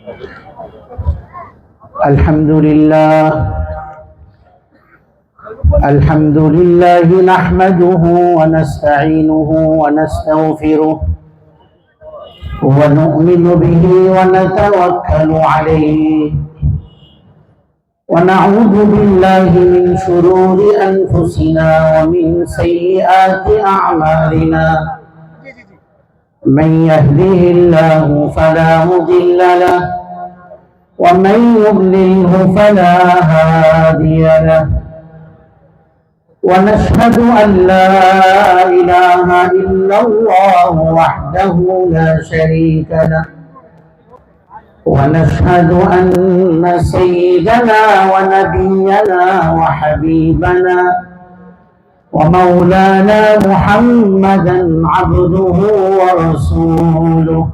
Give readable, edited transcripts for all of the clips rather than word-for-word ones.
الحمد لله نحمده ونستعينه ونستغفره ونؤمن به ونتوكل عليه ونعوذ بالله من شرور أنفسنا ومن سيئات أعمالنا. من يهده الله فلا مضل له ومن يضلله فلا هادي له. ونشهد أن لا إله إلا الله وحده لا شريك له. ونشهد أن سيدنا ونبينا وحبيبنا ومولانا محمدا عبده ورسوله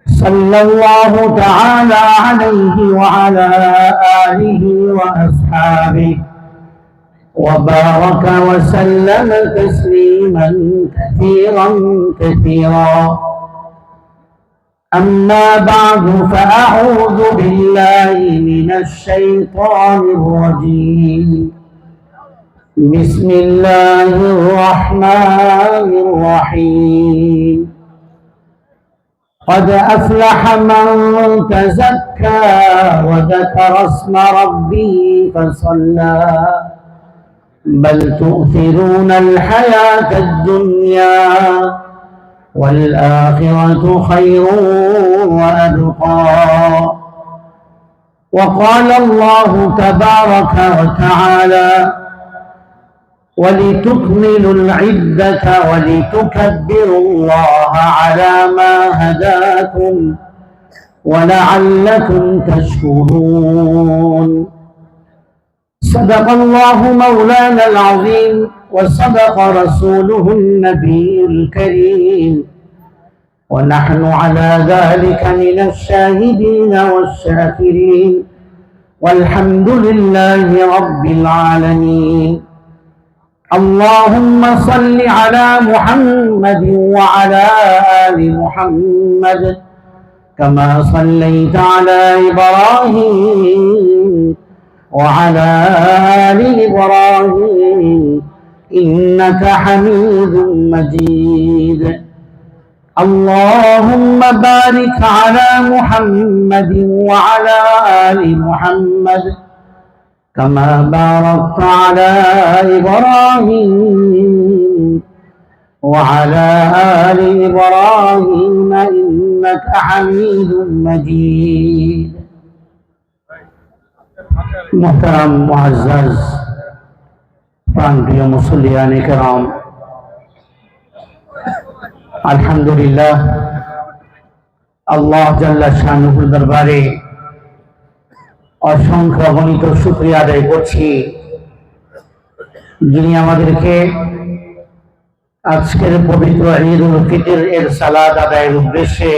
صلى الله تعالى عليه وعلى آله وأصحابه وبارك وسلم تسليما كثيرا. أما بعد فأعوذ بالله من الشيطان الرجيم. بسم الله الرحمن الرحيم. قد أفلح من تزكى وذكر اسم ربه فصلى بل تؤثرون الحياة الدنيا والآخرة خير وأبقى. وقال الله تبارك وتعالى: ولتكملوا العدة ولتكبروا الله على ما هداكم ولعلكم تشكرون. صدق الله مولانا العظيم وصدق رسوله النبي الكريم ونحن على ذلك من الشاهدين والشاكرين والحمد لله رب العالمين. اللهم صل على محمد وعلى آل محمد كما صليت على إبراهيم وعلى آل إبراهيم إنك حميد مجيد. اللهم بارك على محمد وعلى آل محمد كما باركت على إبراهيم وعلى آل إبراهيم إنك حميد مجيد. محترم मुअज़्ज़ज़ प्राणप्रिय मुसल्लियान किराम, अल्हम्दुलिल्लाह আল্লাহ জাল্লা শানুহুর দরবারে অসংখ্য অগণিত শুকরিয়া আদায় করছি, যিনি আমাদেরকে আজকের পবিত্র ঈদ উল ফিতর এর সালাত আদায়ের উদ্দেশ্যে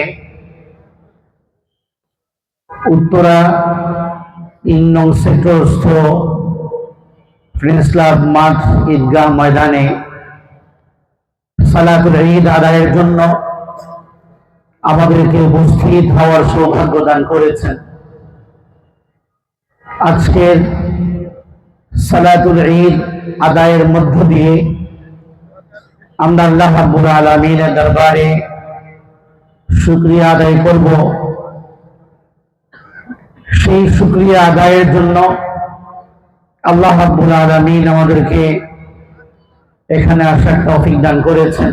উত্তরা 3 নং সেক্টরস্থ প্রিন্স ক্লাব মাঠ ঈদগাহ ময়দানে সালাতুল ঈদ আদায়ের জন্য আমাদেরকে উপস্থিত হওয়ার সৌভাগ্য দান করেছেন। আজকের সালাতুল ঈদ আদায়ের মধ্য দিয়ে আমরা আল্লাহ রাব্বুল আলামিনের দরবারে শুকরিয়া আদায় করব। সেই শুকরিয়া আদায়ের জন্য আল্লাহ রাব্বুল আলামিন আমাদেরকে এখানে আসার তৌফিক দান করেছেন।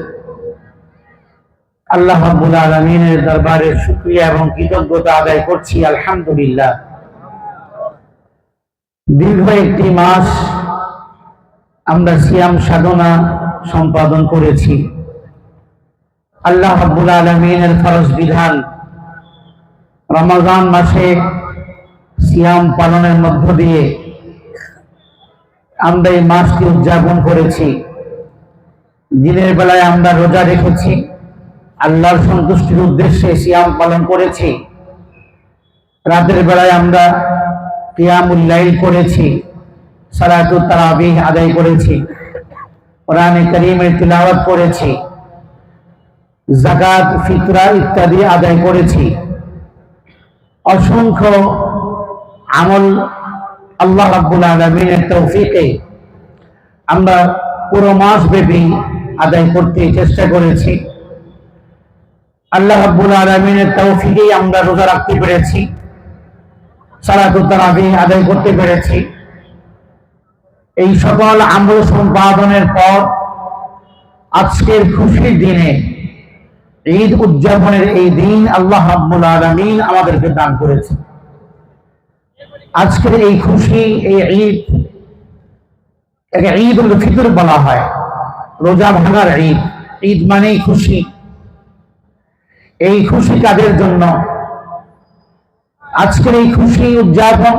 আল্লাহ রাব্বুল আলামিনের দরবারে শুকরিয়া এবং কৃতজ্ঞতা আদায় করছি, আলহামদুলিল্লাহ। দীর্ঘ একটি মাস আমরা সিয়াম সাধনা সম্পাদন করেছি। আল্লাহ রাব্বুল আলামিনের ফরজ বিধান রমজান মাসে সিয়াম পালনের মধ্য দিয়ে আমরা এই মাসটি উদযাপন করেছি। দিনের বেলায় আমরা রোজা রেখেছি, আল্লাহর সন্তুষ্টির উদ্দেশ্যে সিয়াম পালন করেছি। রাতের বেলায় আমরা কিয়ামুল লাইল করেছি, সালাতুত তারাবিহ আদায় করেছি, কোরআনে কারীমের তিলাওয়াত করেছি, যাকাত ফিতরা ইত্যাদি আদায় করেছি। অসংখ্য আমল আল্লাহ রাব্বুল আলামিনের তৌফিকে আমরা পুরো মাস ব্যাপী আদায় করতে চেষ্টা করেছি। আল্লাহ রাব্বুল আলামিনের তৌফিকেই আমরা রোজা রাখতে পেরেছি, সালাতুত তারাবিহ আদায় করতে পেরেছি। এই সকল আমল সম্পাদনের পর আজকের খুশির দিনে, ঈদ উদযাপনের এই দিন আল্লাহ রাব্বুল আলামিন আমাদেরকে দান করেছে। আজকের এই খুশি, এই ঈদ, একে ঈদ উল ফিতর বলা হয়, রোজা ভাঙার ঈদ। ঈদ মানেই খুশি। এই খুশি কাদের জন্য? আজকের এই খুশি উদযাপন,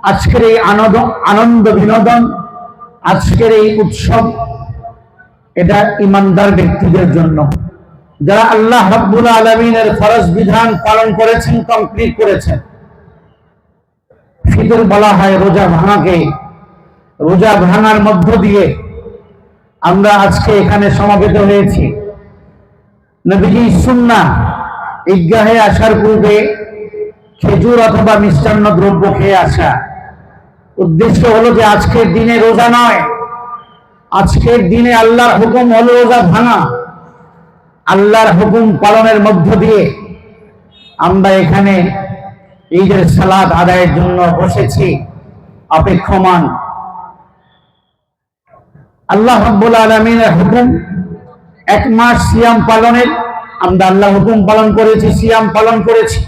আজকের এই আনন্দ বিনোদন, আজকের এই উৎসব, এটা ইমানদার ব্যক্তিদের জন্য, যারা আল্লাহ রাব্বুল আলামিনের ফরজ বিধান পালন করেছেন, কমপ্লিট করেছেন। ফিতর বলা হয় রোজা ভাঙাকে। রোজা ভাঙার মধ্য দিয়ে আমরা আজকে এখানে সমবেত হয়েছি। নবীজি সুন্নাহ, ঈদগাহে আসার পূর্বে খেজুর অথবা মিষ্টান্ন দ্রব্য খেয়ে আসা। উদ্দেশ্য হলো যে আজকের দিনে রোজা নয়, আজকের দিনে আল্লাহর হুকুম হলো রোজা ভাঙা। আল্লাহর হুকুম পালনের মধ্য দিয়ে আমরা এখানে ঈদের সালাত আদায়ের জন্য বসেছি, অপেক্ষমান। আল্লাহ রাব্বুল আলামিনের হুকুম এক মাস সিয়াম পালনের। আমরা আল্লাহ হুকুম পালন করেছি, সিয়াম পালন করেছি,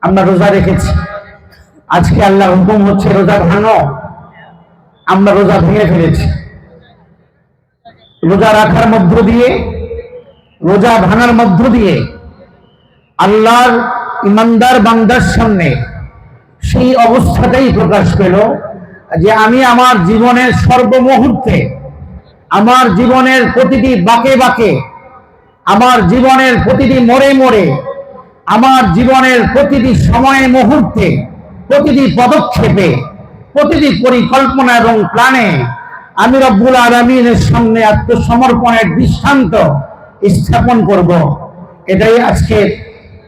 আমরা রোজা রেখেছি। আজকে আল্লাহ হুকুম হচ্ছে রোজা ভাঙো, আমরা রোজা ভেঙে ফেলেছি। রোজা রাখার মধ্য দিয়ে, রোজা ভাঙার মধ্য দিয়ে আল্লাহর ইমানদার বান্দার সামনে সেই অবস্থাটাই প্রকাশ পেল যে আমি আমার জীবনের সর্বমুহূর্তে, আমার জীবনের প্রতিটি বাঁকে বাঁকে, আমার জীবনের প্রতিটি মোড়ে মোড়ে, আমার জীবনের প্রতিটি সময়ে মুহূর্তে, প্রতিটি পদক্ষেপে, প্রতিটি পরিকল্পনা এবং প্ল্যানে আমি রব্বুল আলামিনের সামনে আত্মসমর্পণের দৃষ্টান্ত স্থাপন করব। এটাই আজকে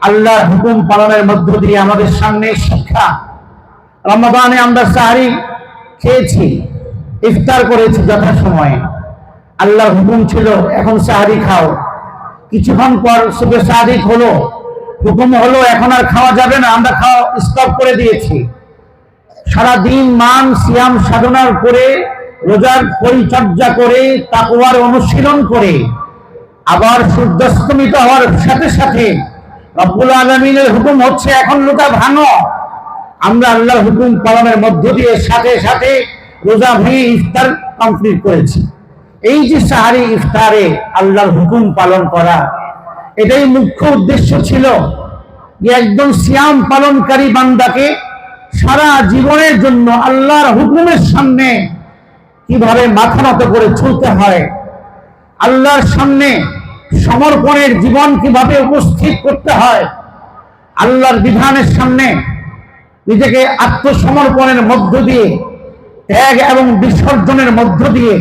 আল্লাহর হুকুম পালনের মধ্য দিয়ে আমাদের সামনে শিক্ষা। রমাদানে আমরা সাহরি খেয়েছি, ইফতার করেছি যথাসময়ে। আল্লাহর হুকুম ছিল এখন সাহরি খাও। কিছুক্ষণ পর সুবে সাদিক হলো, হুকুম হলো এখন আর খাওয়া যাবে না, আমরা খাওয়া স্টপ করে দিয়েছি। সারাদিন মান সিয়াম সাধনার করে, রোজার পরিচর্যা করে, তাকওয়ার অনুশীলন করে, আবার সূর্যাস্তমিত হওয়ার সাথে সাথে রব্বুল আলামিনের হুকুম হচ্ছে এখন রোজা ভাঙো। আমরা আল্লাহর হুকুম পালনের মধ্য দিয়ে সাথে সাথে রোজা ভেঙে ইফতার কমপ্লিট করেছি। এই যে সাহারি ইফতারে আল্লাহর হুকুম পালন করা, এটাই মুখ্য উদ্দেশ্য ছিল যে একজন সিয়াম পালনকারী বান্দাকে সারা জীবনের জন্য আল্লাহর হুকুমের সামনে কিভাবে মাথা নত করে চলতে হয়, আল্লাহর সামনে সমর্পণের জীবন কিভাবে উপস্থিত করতে হয়, আল্লাহর বিধানের সামনে নিজেকে আত্মসমর্পণের মধ্য দিয়ে, ত্যাগ এবং বিসর্জনের মধ্য দিয়ে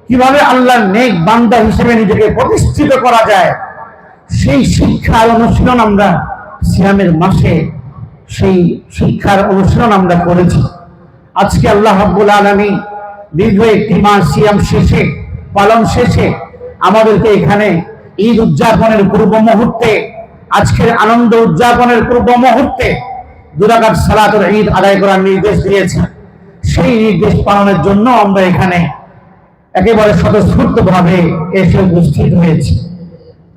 কিভাবে আল্লাহর নেক বান্দা হিসেবে নিজেকে প্রতিষ্ঠিত করা যায়, সেই শিক্ষার অনুশীলন আমরা সিয়ামের মাসে, সেই শিক্ষার অনুশীলন আমরা করেছি। আজকে আল্লাহ রাব্বুল আলামিন দীর্ঘ একটি মাস সিয়াম শেষে, পালন শেষে আমাদেরকে এখানে ঈদ উদযাপনের পূর্ব মুহূর্তে, আজকের আনন্দ উদযাপনের পূর্ব মুহূর্তে 2 রাকাত সালাতুল ঈদ আদায় করার নির্দেশ দিয়েছেন। সেই নির্দেশ পালনের জন্য আমরা এখানে একেবারে স্বতঃস্ফূর্তভাবে এসে উপস্থিত হয়েছি।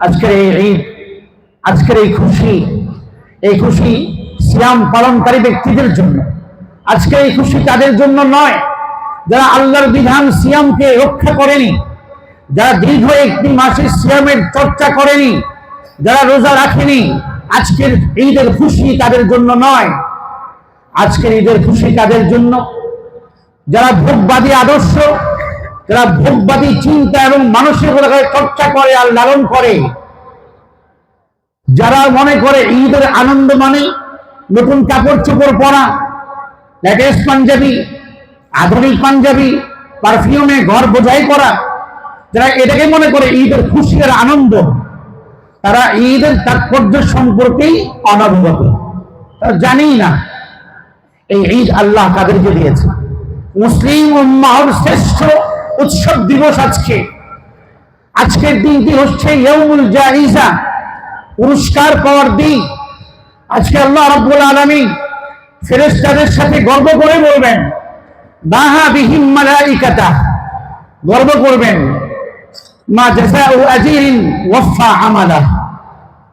আজকের এই ঈদ, আজকের এই খুশি সিয়াম পালনকারী ব্যক্তিদের জন্য। আজকে এই খুশি তাদের জন্য নয় যারা আল্লাহর বিধান সিয়ামকে রক্ষা করেনি, যারা দীর্ঘ একটি মাসের সিয়ামের চর্চা করেনি, যারা রোজা রাখেনি। আজকের ঈদের খুশি তাদের জন্য নয়। আজকের ঈদের খুশি তাদের জন্য যারা ভোগবাদী আদর্শ, যারা ভোগবাদী চিন্তা এবং মানসিকতাকে চর্চা করে আর লালন করে, যারা মনে করে ঈদের আনন্দ মানে নতুন কাপড় চোপড় পরা, লেটেস্ট পাঞ্জাবি, আধুনিক পাঞ্জাবি, পারফিউমে ঘর বোঝাই করা, যারা এটাকে মনে করে ঈদের খুশি আর আনন্দ, তারা ঈদের তাৎপর্য সম্পর্কেই অনবগত। জানি না এই ঈদ আল্লাহ কাদেরকে দিয়েছে। মুসলিম উম্মাহর শ্রেষ্ঠ উৎসব দিবস আজকে। আজকের দিনটি হচ্ছে ইয়াউমুল জাইজা, পুরস্কার পাওয়ার দিন। আজকে আল্লাহ রাব্বুল আলামিন ফেরেশতাদের সাথে গর্ব করে বলবেন, দাহা বিহিম মালাইকাতা, গর্ব করবেন, মা জাযাউ আজরিন ওয়াফা আমালা,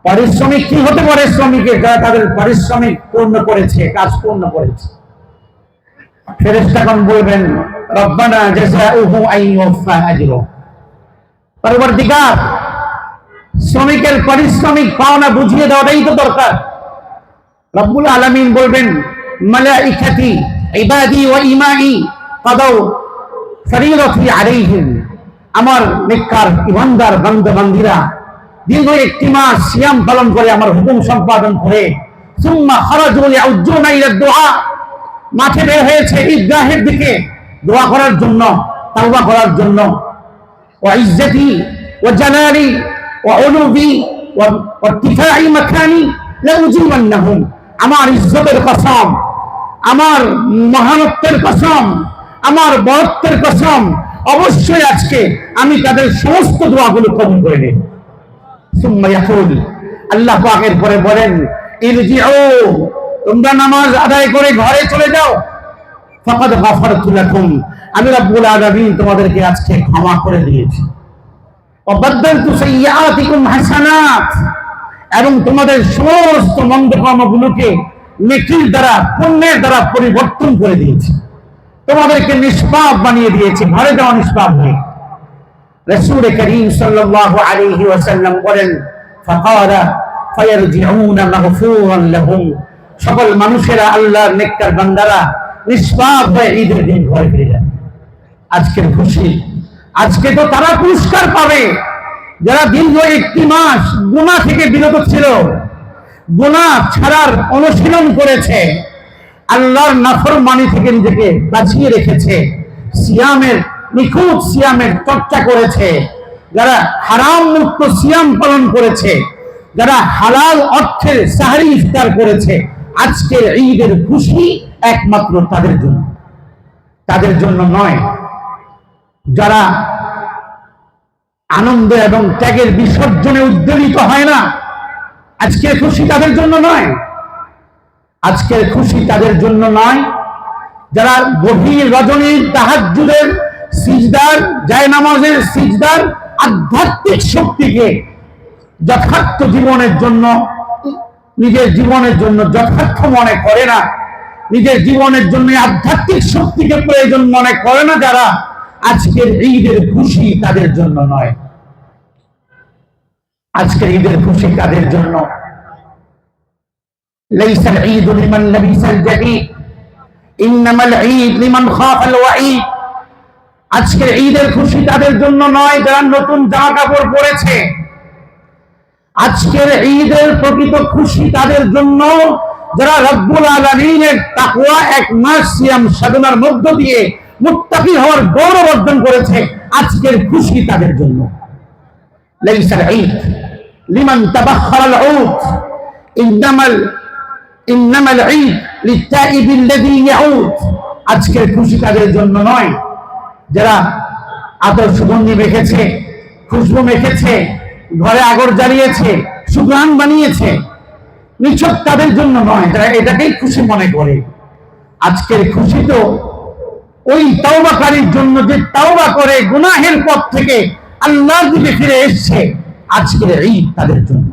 পারিশ্রমিক কি হতে পারে শ্রমিকের, যারা তাদের পারিশ্রমিক পূর্ণ করেছে, কাজ পূর্ণ করেছে। ফেরেশতাগণ বলবেন, রব্বানা জাযাউহু আইয়ুফা আজরু, পরবর্তীকার শ্রমিকের পারিশ্রমিক পাওনা বুঝিয়ে দেওয়াটাই তো দরকার। রব্বুল আলামিন বলবেন, মালাইকাতি ইবাদি ওয়া ইমাই কাদাউ ফরিদাতি আলাইহিম, আমার নেককার ইমানদার বান্দা বান্দীরা দীর্ঘ একটি মাস সিয়াম পালন করে আমার হুকুম সম্পাদন করে সুম্মা খারাজু লিউজ্জুনা ইলা দুআ, মাঠে বের হয়েছে ঈদগাহের দিকে দোয়া করার জন্য, তাওবা করার জন্য। ওয়া ইজ্জতি ওয়া জালালি ওয়া উলুবি ওয়া ইরতিফাই মাকানি লা উজিবান্নাহুম, আমার ইজ্জতের কসম, আমার মহানত্বের কসম, আমার বরত্বের কসম, অবশ্যই আজকে আমি তাদের সমস্ত দোয়াগুলো কবুল করে নেব। সুম্মা ইয়াকুল, আল্লাহ পাক এরপরে বলেন, ইরজিউ, তোমরা নামাজ আদায় করে ঘরে চলে যাও, ফাকাদ গাফারতু লাকুম, আমি রব্বুল আলামিন তোমাদেরকে আজকে ক্ষমা করে দিয়েছি। ওয়া বাদদালতু সাইয়্যাতিকুম হাসানাত, এবং তোমাদের সমস্ত মন্দ কর্মগুলোকে নেকির দ্বারা, পুণ্যের দ্বারা পরিবর্তন করে দিয়েছি, তোমাদেরকে নিষ্পাপ বানিয়ে দিয়েছি, ঘরে যাওয়া নিষ্পাপ নেই। রাসূল করিম সাল্লাল্লাহু আলাইহি ওয়াসাল্লাম বলেন, ফাকালা ফায়ারজিউনা মাগফুরান লাহুম, সকল মানুষেরা, আল্লাহর নেককার বান্দারা নিষ্পাপ হয়ে ঈদের দিন ঘরে ফিরে যায়। আজকের খুশি, আজকে তো তারা পুরস্কার পাবে যারা দীর্ঘ একটি মাস গুনাহ থেকে বিরত ছিল, গুনাহ ছাড়ার অনুশীলন করেছে, আল্লাহর নাফরমানি থেকে নিজেকে বাঁচিয়ে রেখেছে, সিয়ামের নিখুঁত সিয়ামের চর্চা করেছে, যারা হারাম মুক্ত সিয়াম পালন করেছে, যারা হালাল অর্থে সাহরি ইফতার করেছে। আজকের ঈদের খুশি একমাত্র তাদের জন্য, তাদের জন্য নয়। যারা আনন্দ এবং ত্যাগের বিসর্জনে উদ্বেলিত হয় না, আজকের খুশি তাদের জন্য নয়। আজকের খুশি তাদের জন্য নয় যারা গভীর রজনীর তাহাজ্জুদের সিজদার, জায়নামাজের সিজদার আধ্যাত্মিক শক্তিকে যথার্থ জীবনের জন্য, নিজের জীবনের জন্য যথার্থ মনে করে না, নিজের জীবনের জন্য আধ্যাত্মিক শক্তিকে প্রয়োজন মনে করে না, যারা আজকের ঈদের খুশি তাদের জন্য নয়। আজকের ঈদের খুশি তাদের জন্য। লাইসাল ঈদ লিমান লাবিসাল জাদীদ, ইন্নামাল ঈদ লিমান খাফাল ওয়াঈদ। আজকের ঈদের খুশি তাদের জন্য নয় যারা নতুন জামা কাপড় পরেছে। আজকের ঈদের প্রকৃত খুশি তাদের জন্য যারা রব্বুল আলামিনের তাকওয়া এক মাস সিয়াম সাধনার মধ্য দিয়ে মুত্তাকি হওয়ার গৌরব অর্জন করেছে। আজকের খুশি তাদের জন্য। লাইসাল ঈদ লিমান তাবাখখারাল উদ, ইন্নামাল ঈদ লিত্তাইবিল্লাযী ইয়াউদ। আজকের খুশি তাদের জন্য নয় যারা আতর সুগন্ধি মেখেছে, খুশবু মেখেছে, ঘরে আগর জ্বালিয়েছে, সুঘ্রাণ বানিয়েছে, নিছক তাদের জন্য নয় যারা এটাকেই খুশি মনে করে। আজকের খুশি তো ওই তাওবাকারীর জন্য যে তাওবা করে গুনাহের পথ থেকে আল্লাহর দিকে ফিরে এসেছে। আজকের ঈদ তাদের জন্য।